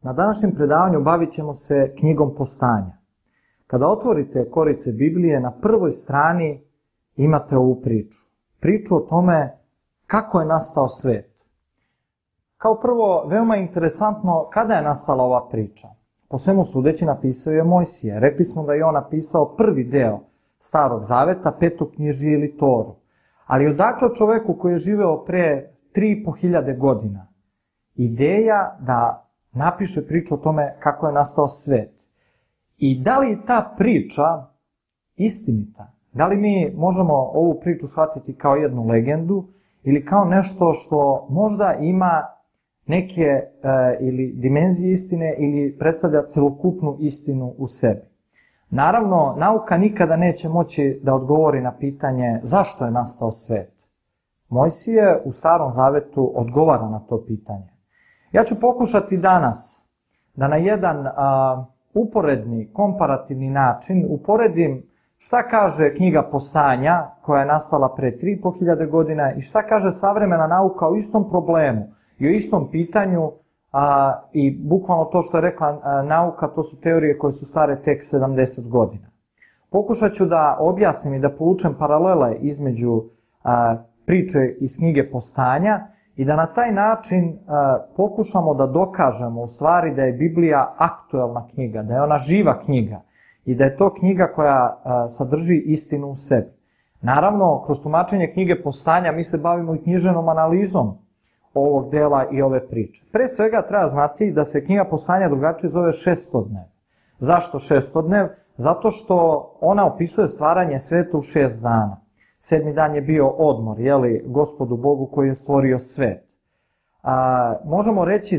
Na današnjem predavanju bavit ćemo se knjigom Postanja. Kada otvorite korice Biblije, na prvoj strani imate ovu priču. Priču o tome kako je nastao svet. Kao prvo, veoma interesantno kada je nastala ova priča. Po svemu sudeći napisao je Mojsije. Rekli smo da je on napisao prvi deo Starog Zaveta, Petoknjižje ili Toru. Ali odakle čoveku koji je živeo pre 3.500 godina ideja da napiše priču o tome kako je nastao svet? I da li je ta priča istinita? Da li mi možemo ovu priču shvatiti kao jednu legendu ili kao nešto što možda ima neke ili dimenzije istine ili predstavlja celokupnu istinu u sebi? Naravno, nauka nikada neće moći da odgovori na pitanje zašto je nastao svet. Mojsije u Starom Zavetu odgovara na to pitanje. Ja ću pokušati danas da na jedan uporedni, komparativni način uporedim šta kaže knjiga Postanja koja je nastala pre 3.500 godina i šta kaže savremena nauka o istom problemu i o istom pitanju i bukvalno to što je rekla nauka, to su teorije koje su stare tek 70 godina. Pokušat ću da objasnim i da povučem paralele između priče iz knjige Postanja i da na taj način pokušamo da dokažemo u stvari da je Biblija aktuelna knjiga, da je ona živa knjiga i da je to knjiga koja sadrži istinu u sebi. Naravno, kroz tumačenje knjige Postanja mi se bavimo i književnom analizom ovog dela i ove priče. Pre svega treba znati da se knjiga Postanja drugačije zove šestodnev. Zašto šestodnev? Zato što ona opisuje stvaranje sveta u 6 dana. 7. dan je bio odmor, Gospodu Bogu koji je stvorio svet. Možemo reći